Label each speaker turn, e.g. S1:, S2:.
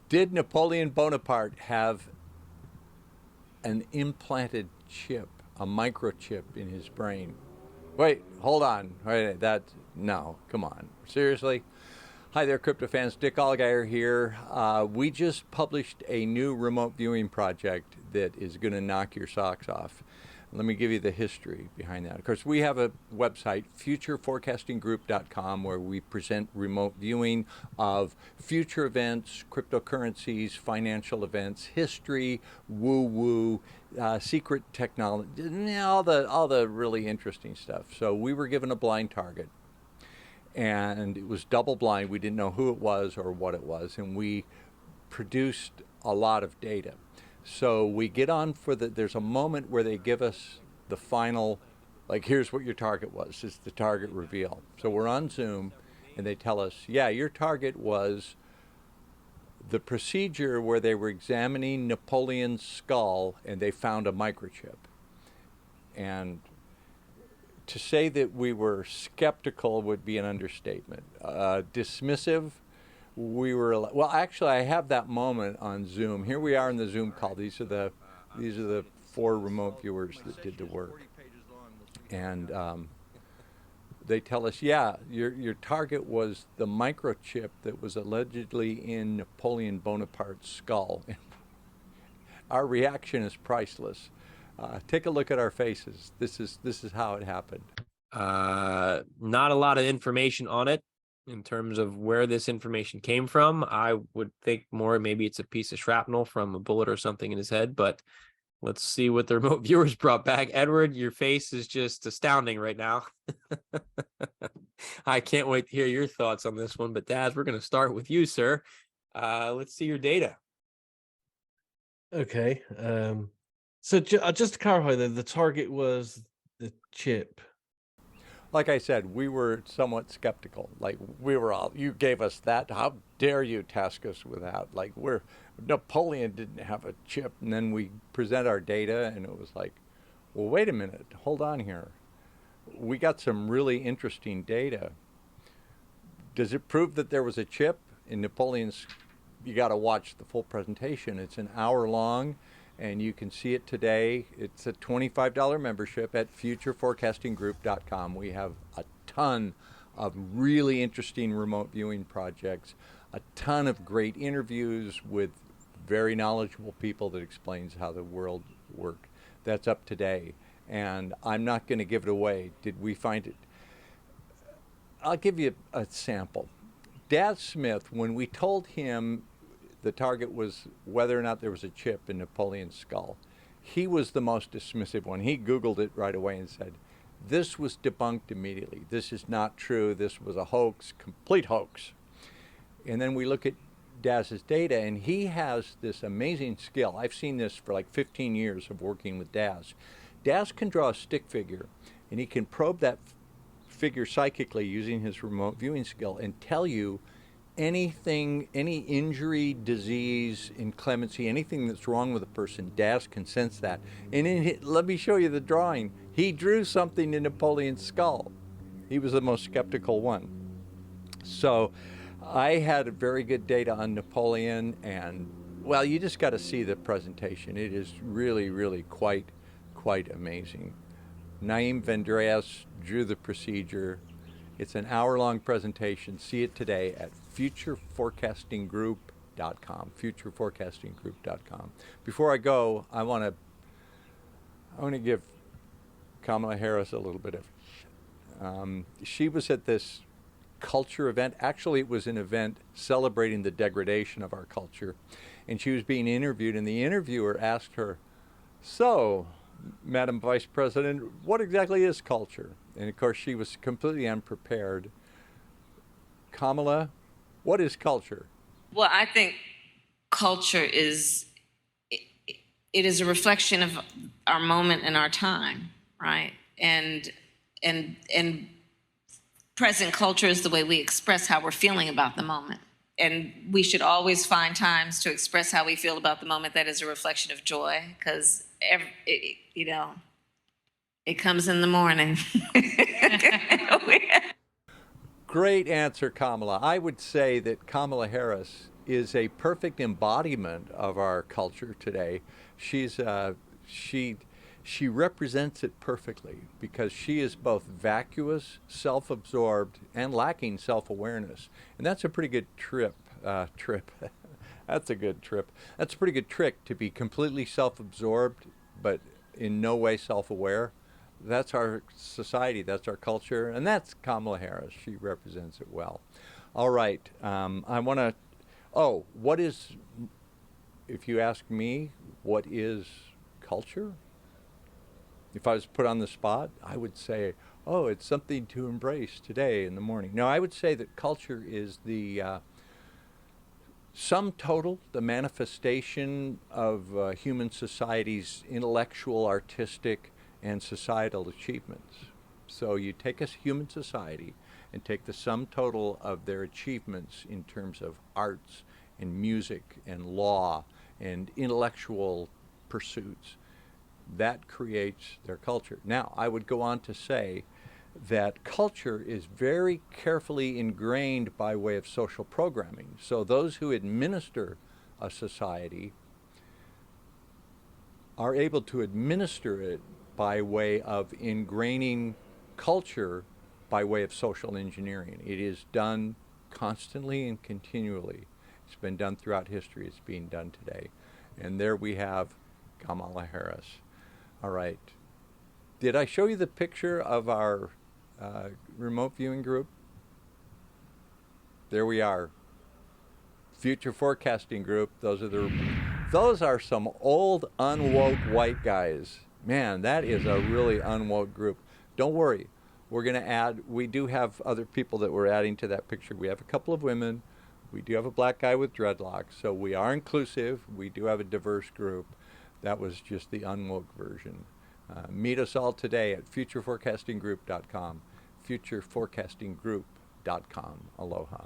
S1: Did Napoleon Bonaparte have an implanted chip, a microchip in his brain? Wait, hold on. Wait, no, come on. Seriously? Hi there, crypto fans. Dick Allgire here. We just published a new remote viewing project that is going to knock your socks off. Let me give you the history behind that. Of course, we have a website, futureforecastinggroup.com, where we present remote viewing of future events, cryptocurrencies, financial events, history, woo-woo, secret technology, all the really interesting stuff. So we were given a blind target, and it was double blind. We didn't know who it was or what it was, and we produced a lot of data. So we get on for there's a moment where they give us the final, like, here's what your target was. It's the target reveal. So we're on Zoom, and they tell us, yeah, your target was the procedure where they were examining Napoleon's skull, and they found a microchip. And to say that we were skeptical would be an understatement. Dismissive, we were, well, actually, I have that moment on Zoom. Here we are in the Zoom call. These are the 4 remote viewers that did the work. And they tell us, yeah, your target was the microchip that was allegedly in Napoleon Bonaparte's skull. Our reaction is priceless. Take a look at our faces. This is how it happened.
S2: Not a lot of information on it in terms of where this information came from. I would think more maybe it's a piece of shrapnel from a bullet or something in his head, but let's see what the remote viewers brought back. Edward, your face is just astounding right now. I can't wait to hear your thoughts on this one, but Daz, we're going to start with you, sir. Let's see your data.
S3: Okay. So just to clarify, the target was the chip.
S1: Like I said, we were somewhat skeptical. Like, we were all, you gave us that. How dare you task us with that? Like, Napoleon didn't have a chip. And then we present our data, and it was like, well, wait a minute. Hold on here. We got some really interesting data. Does it prove that there was a chip in Napoleon's? You got to watch the full presentation. It's an hour long, and you can see it today. It's a $25 membership at futureforecastinggroup.com. We have a ton of really interesting remote viewing projects, a ton of great interviews with very knowledgeable people that explains how the world works. That's up today. And I'm not going to give it away. Did we find it? I'll give you a sample. Daz Smith, when we told him the target was whether or not there was a chip in Napoleon's skull, he was the most dismissive one. He Googled it right away and said, this was debunked immediately. This is not true. This was a hoax, complete hoax. And then we look at Daz's data, and he has this amazing skill. I've seen this for like 15 years of working with Daz. Daz can draw a stick figure, and he can probe that figure psychically using his remote viewing skill and tell you anything, any injury, disease, inclemency, anything that's wrong with a person. Daz can sense that. And let me show you the drawing. He drew something in Napoleon's skull. He was the most skeptical one. So I had very good data on Napoleon, and, well, you just got to see the presentation. It is really, really quite amazing. Naim Vendreas drew the procedure. It's an hour-long presentation. See it today at futureforecastinggroup.com, futureforecastinggroup.com. Before I go, I want to give Kamala Harris a little bit of, she was at this culture event. Actually, it was an event celebrating the degradation of our culture, and she was being interviewed, and the interviewer asked her, so, Madam Vice President, what exactly is culture? And of course, she was completely unprepared. Kamala, what is culture?
S4: Well, I think culture is, it is a reflection of our moment and our time, right? And present culture is the way we express how we're feeling about the moment. And we should always find times to express how we feel about the moment that is a reflection of joy, because it comes in the morning.
S1: Great answer, Kamala. I would say that Kamala Harris is a perfect embodiment of our culture today. She represents it perfectly because she is both vacuous, self-absorbed, and lacking self-awareness. And that's a pretty good That's a good trip. That's a pretty good trick, to be completely self-absorbed, but in no way self-aware. That's our society, that's our culture, and that's Kamala Harris. She represents it well. All right, I want to, what is, if you ask me, what is culture? If I was put on the spot, I would say, it's something to embrace today in the morning. No, I would say that culture is the sum total, the manifestation of human society's intellectual, artistic, and societal achievements. So you take a human society and take the sum total of their achievements in terms of arts and music and law and intellectual pursuits. That creates their culture. Now, I would go on to say that culture is very carefully ingrained by way of social programming. So those who administer a society are able to administer it by way of ingraining culture by way of social engineering. It is done constantly and continually. It's been done throughout history. It's being done today. And there we have Kamala Harris. All right. Did I show you the picture of our remote viewing group? There we are. Future forecasting group. Those are some old unwoke white guys. Man, that is a really unwoke group. Don't worry. We're going to add, we do have other people that we're adding to that picture. We have a couple of women. We do have a black guy with dreadlocks. So we are inclusive. We do have a diverse group. That was just the unwoke version. Meet us all today at futureforecastinggroup.com. Futureforecastinggroup.com. Aloha.